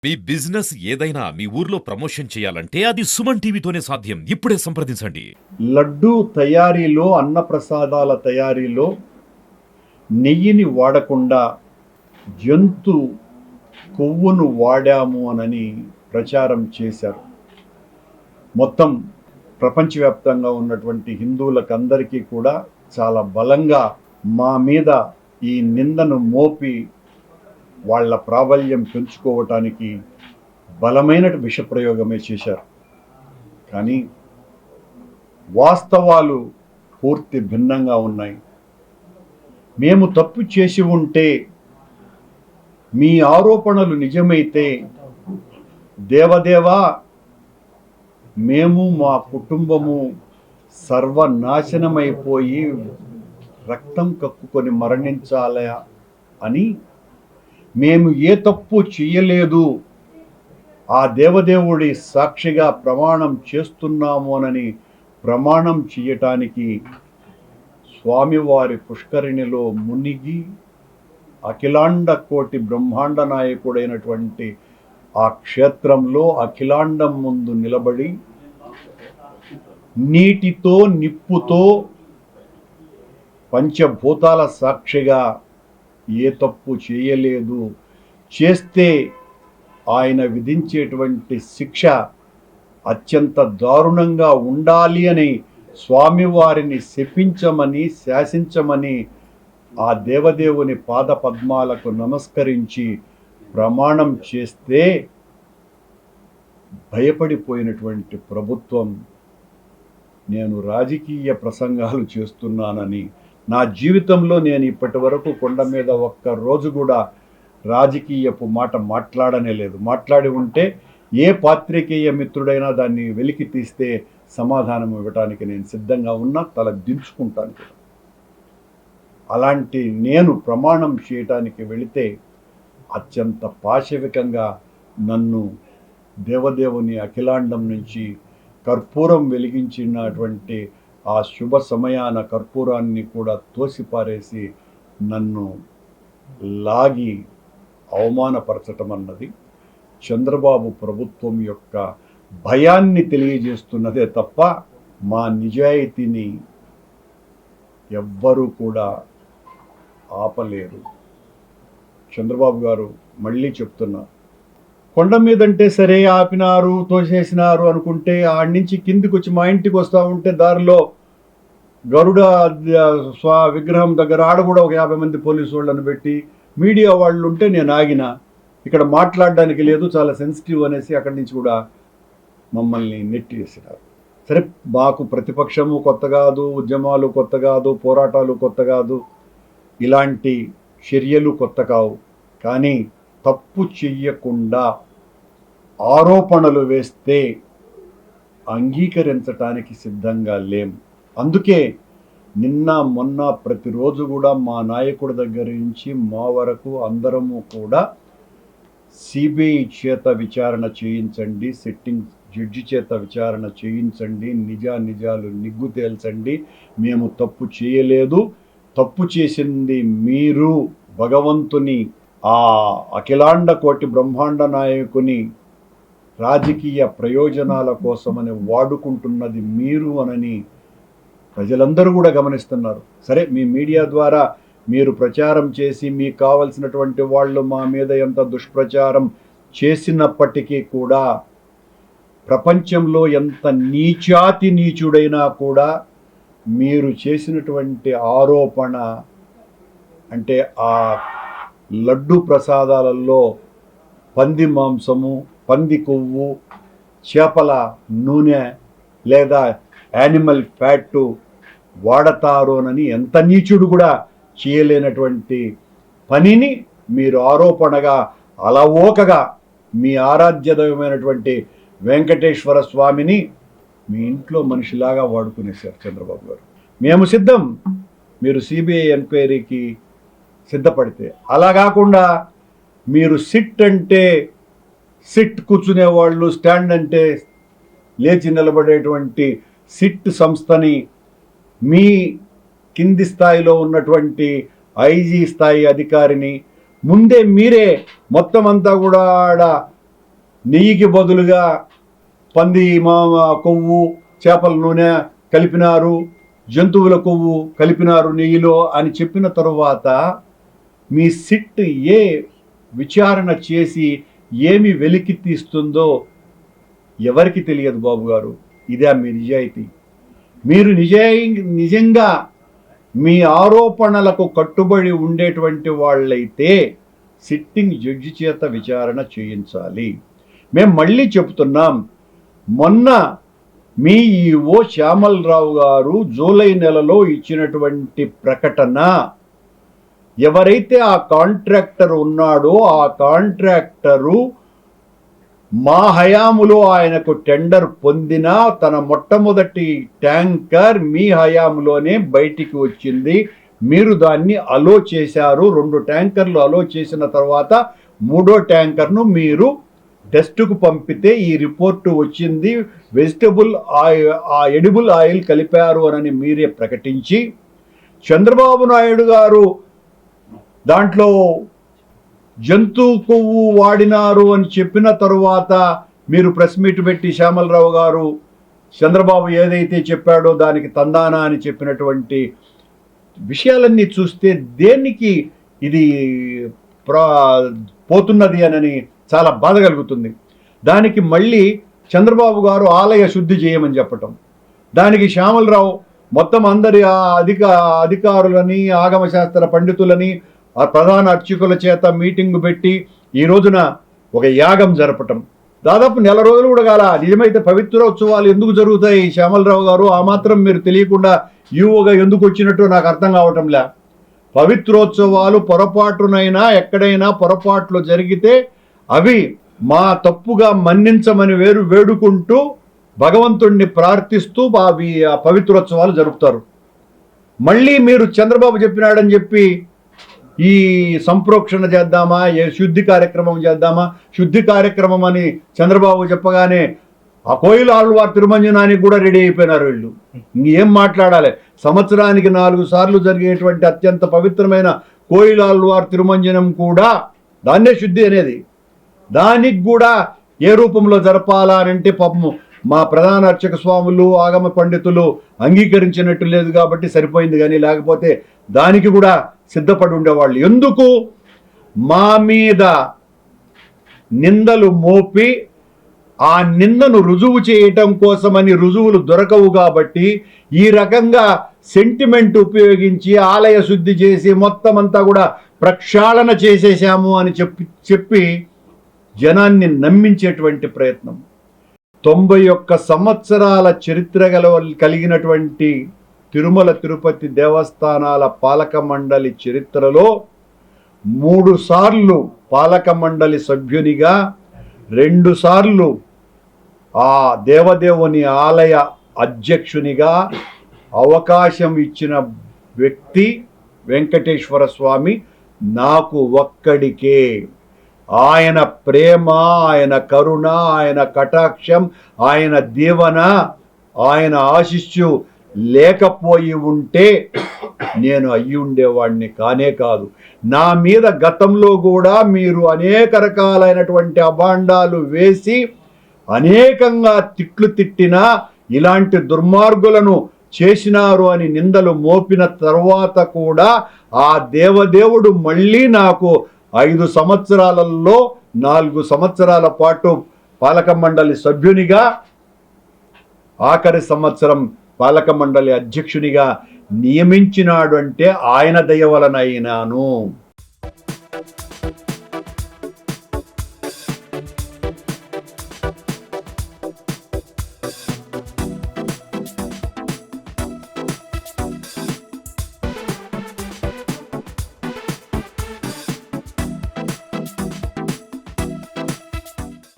మీ business ఏదైనా మీ ఊర్లో promotion చేయాలంటే అది సుమన్ టీవీతోనే సాధ్యం. ఇప్పుడే సంప్రదించండి. లడ్డు తయారీలో అన్నప్రసాదాల తయారీలో నెయ్యిని వాడకుండా జంతు కొవ్వును వాడాము అని ప్రచారం చేశారు. మొత్తం ప్రపంచవ్యాప్తంగా ఉన్నటువంటి హిందువులకందరికీ కూడా చాలా బలంగా మా మీద ఈ నిందను మోపి వాళ్ళ ప్రాబల్యం పెంచుకోవటానికి బలమైన విషప్రయోగమే చేశారు. కానీ వాస్తవాలు పూర్తి భిన్నంగా ఉన్నాయి. మేము తప్పు చేసి ఉంటే, మీ ఆరోపణలు నిజమైతే, దేవదేవా మేము మా కుటుంబము సర్వనాశనమైపోయి రక్తం కక్కుకొని మరణించాలా అని, మేము ఏ తప్పు చేయలేదు, ఆ దేవదేవుడి సాక్షిగా ప్రమాణం చేస్తున్నాము అని ప్రమాణం చేయటానికి స్వామివారి పుష్కరిణిలో మునిగి అఖిలాండ కోటి బ్రహ్మాండ నాయకుడైనటువంటి ఆ క్షేత్రంలో అఖిలాండం ముందు నిలబడి నీటితో నిప్పుతో పంచభూతాల సాక్షిగా ఏ తప్పు చేయలేదు, చేస్తే ఆయన విధించేటువంటి శిక్ష అత్యంత దారుణంగా ఉండాలి అని స్వామివారిని శపించమని శాసించమని ఆ దేవదేవుని పాద పద్మాలకు నమస్కరించి ప్రమాణం చేస్తే భయపడిపోయినటువంటి ప్రభుత్వం నేను రాజకీయ ప్రసంగాలు చేస్తున్నానని, నా జీవితంలో నేను ఇప్పటి వరకు కొండ మీద ఒక్క రోజు కూడా రాజకీయపు మాట మాట్లాడనే లేదు. మాట్లాడి ఉంటే ఏ పాత్రికేయ మిత్రుడైనా దాన్ని వెలికి తీస్తే సమాధానం ఇవ్వడానికి నేను సిద్ధంగా ఉన్నా, తల దించుకుంటాను. అలాంటి నేను ప్రమాణం చేయటానికి వెళితే అత్యంత పాశవికంగా నన్ను దేవదేవుని అఖిలాండం నుంచి కర్పూరం వెలిగించినటువంటి ఆ శుభ సమయాన కర్పూరాన్ని కూడా తోసిపారేసి నన్ను లాగి అవమానపరచటం అన్నది చంద్రబాబు ప్రభుత్వం యొక్క భయాన్ని తెలియజేస్తున్నదే తప్ప మా నిజాయితీని ఎవ్వరూ కూడా ఆపలేరు. చంద్రబాబు గారు మళ్ళీ చెప్తున్నా, కొండ మీదంటే సరే ఆపినారు, తోసేసినారు అనుకుంటే ఆడి నుంచి కిందికి వచ్చి మా ఇంటికి వస్తూ ఉంటే దారిలో గరుడ విగ్రహం దగ్గర ఆడ కూడా ఒక 50 మంది పోలీసు వాళ్ళని పెట్టి మీడియా వాళ్ళు ఉంటే నేను ఆగిన, ఇక్కడ మాట్లాడడానికి లేదు, చాలా సెన్సిటివ్ అనేసి అక్కడి నుంచి కూడా మమ్మల్ని నెట్టివేసినారు. సరే, మాకు ప్రతిపక్షము కొత్త కాదు, ఉద్యమాలు కొత్త కాదు, పోరాటాలు కొత్త కాదు, ఇలాంటి చర్యలు కొత్త కావు. కానీ తప్పు చెయ్యకుండా ఆరోపణలు వేస్తే అంగీకరించటానికి సిద్ధంగా లేం. అందుకే నిన్న మొన్న ప్రతిరోజు కూడా మా నాయకుడి దగ్గర నుంచి మా వరకు అందరము కూడా సిబిఐ చేత విచారణ చేయించండి, సిట్టింగ్ జడ్జి చేత విచారణ చేయించండి, నిజాలు నిగ్గు తేల్చండి, మేము తప్పు చేయలేదు, తప్పు చేసింది మీరు, భగవంతుని ఆ అఖిలాండ కోటి బ్రహ్మాండ నాయకుని రాజకీయ ప్రయోజనాల కోసమని వాడుకుంటున్నది మీరు అనని ప్రజలందరూ కూడా గమనిస్తున్నారు. సరే, మీ మీడియా ద్వారా మీరు ప్రచారం చేసి మీకు కావలసినటువంటి వాళ్ళు మా మీద ఎంత దుష్ప్రచారం చేసినప్పటికీ కూడా, ప్రపంచంలో ఎంత నీచాతి నీచుడైనా కూడా మీరు చేసినటువంటి ఆరోపణ అంటే ఆ లడ్డు ప్రసాదాలలో పంది మాంసము, పంది కొవ్వు, చేపల నూనె లేదా యానిమల్ ఫ్యాట్ వాడతారోనని ఎంత నీచుడు కూడా చేయలేనటువంటి పనిని మీరు ఆరోపణగా అలవోకగా మీ ఆరాధ్యదైవమైనటువంటి వెంకటేశ్వర స్వామిని మీ ఇంట్లో మనిషిలాగా వాడుకునేశారు చంద్రబాబు గారు. మేము సిద్ధం, మీరు సిబిఐ ఎంక్వైరీకి సిద్ధపడితే. అలా కాకుండా మీరు సిట్ అంటే సిట్ కూర్చునేవాళ్ళు, స్టాండ్ అంటే లేచి నిలబడేటువంటి సిట్ సంస్థని మీ కింది స్థాయిలో ఉన్నటువంటి ఐజీ స్థాయి అధికారిని ముందే మీరే మొత్తం అంతా కూడా నెయ్యికి బదులుగా పంది కొవ్వు చేపల నూనె కలిపినారు, జంతువుల కొవ్వు కలిపినారు నెయ్యిలో అని చెప్పిన తరువాత మీ సిట్ విచారణ చేసి ఏమి వెలికి తీస్తుందో ఎవరికి తెలియదు బాబు గారు. ఇదే మీ నిజాయితీ? మీరు నిజంగా మీ ఆరోపణలకు కట్టుబడి ఉండేటువంటి వాళ్ళైతే సిట్టింగ్ జడ్జి చేత విచారణ చేయించాలి. మేము మళ్ళీ చెప్తున్నాం, మొన్న మీ ఈఓ శ్యామలరావు గారు జూలై నెలలో ఇచ్చినటువంటి ప్రకటన, ఎవరైతే ఆ కాంట్రాక్టర్ ఉన్నాడో ఆ కాంట్రాక్టరు మా హయాములో ఆయనకు టెండర్ పొందిన తన మొట్టమొదటి ట్యాంకర్ మీ హయాములోనే బయటికి వచ్చింది. మీరు దాన్ని అలో చేశారు. 2 ట్యాంకర్లు అలో చేసిన తర్వాత 3వ ట్యాంకర్ను మీరు టెస్టుకు పంపితే ఈ రిపోర్టు వచ్చింది. ఎడిబుల్ ఆయిల్ కలిపారు అని మీరే ప్రకటించి, చంద్రబాబు నాయుడు గారు దాంట్లో జంతు కొవ్వు వాడినారు అని చెప్పిన తరువాత మీరు ప్రెస్ మీట్ పెట్టి శ్యామలరావు గారు చంద్రబాబు ఏదైతే చెప్పాడో దానికి తందానా అని చెప్పినటువంటి విషయాలన్నీ చూస్తే దేనికి ఇది పోతున్నది అని చాలా బాధ కలుగుతుంది. దానికి మళ్ళీ చంద్రబాబు గారు ఆలయ శుద్ధి చేయమని చెప్పటం, దానికి శ్యామలరావు మొత్తం అందరి అధికారులని ఆగమశాస్త్ర పండితులని ప్రధాన అర్చకుల చేత మీటింగ్ పెట్టి ఈ రోజున ఒక యాగం జరపటం, దాదాపు 1 రోజులు కూడా కాల. నిజమైతే పవిత్రోత్సవాలు ఎందుకు జరుగుతాయి శ్యామలరావు గారు? ఆ మాత్రం మీరు తెలియకుండా ఈవోగా ఎందుకు వచ్చినట్టు నాకు అర్థం కావటంలే. పవిత్రోత్సవాలు పొరపాటునైనా ఎక్కడైనా పొరపాట్లు జరిగితే అవి మా తప్పుగా మన్నించమని వేడుకుంటూ భగవంతుణ్ణి ప్రార్థిస్తూ అవి ఆ పవిత్రోత్సవాలు జరుపుతారు. మళ్ళీ మీరు చంద్రబాబు చెప్పినాడని చెప్పి ఈ సంప్రోక్షణ చేద్దామా, శుద్ధి కార్యక్రమం చేద్దామా, శుద్ధి కార్యక్రమం అని చంద్రబాబు చెప్పగానే ఆ కోయిల ఆళ్వార్ తిరుమంజనానికి కూడా రెడీ అయిపోయినారు వీళ్ళు. ఇంకేం మాట్లాడాలి? సంవత్సరానికి 4 సార్లు జరిగేటువంటి అత్యంత పవిత్రమైన కోయిల ఆళ్వార్ తిరుమంజనం కూడా దాన్నే శుద్ధి అనేది. దానికి కూడా ఏ రూపంలో జరపాలా అని అంటే పాపము మా ప్రధాన అర్చక స్వాములు ఆగమ పండితులు అంగీకరించినట్టు లేదు కాబట్టి సరిపోయింది, కానీ లేకపోతే దానికి కూడా సిద్ధపడి ఉండేవాళ్ళు. ఎందుకు? మా మీద నిందలు మోపి ఆ నిందను రుజువు చేయటం కోసమని రుజువులు దొరకవు కాబట్టి ఈ రకంగా సెంటిమెంట్ ఉపయోగించి ఆలయ శుద్ధి చేసి మొత్తం అంతా కూడా ప్రక్షాళన చేసేసాము అని చెప్పి జనాన్ని నమ్మించేటువంటి ప్రయత్నం. 91 సంవత్సరాల చరిత్ర కలిగినటువంటి తిరుమల తిరుపతి దేవస్థానాల పాలక మండలి చరిత్రలో 3 సార్లు పాలక మండలి సభ్యునిగా, 2 సార్లు ఆ దేవదేవుని ఆలయ అధ్యక్షునిగా అవకాశం ఇచ్చిన వ్యక్తి వెంకటేశ్వర స్వామి నాకు ఒక్కడికే. ఆయన ప్రేమ, ఆయన కరుణ, ఆయన కటాక్షం, ఆయన దీవెన, ఆయన ఆశీస్సు లేకపోయి ఉంటే నేను అయ్యి ఉండేవాడిని కానే కాదు. నా మీద గతంలో కూడా మీరు అనేక రకాలైనటువంటి అభాండాలు వేసి అనేకంగా తిట్లు తిట్టినా, ఇలాంటి దుర్మార్గులను చేసినారు అని నిందలు మోపిన తర్వాత కూడా ఆ దేవదేవుడు మళ్ళీ నాకు 5 సంవత్సరాలలో 4 సంవత్సరాల పాటు పాలక మండలి సభ్యునిగా, ఆఖరి సంవత్సరం పాలక మండలి అధ్యక్షునిగా నియమించినాడు అంటే ఆయన దయ వలన అయినాను.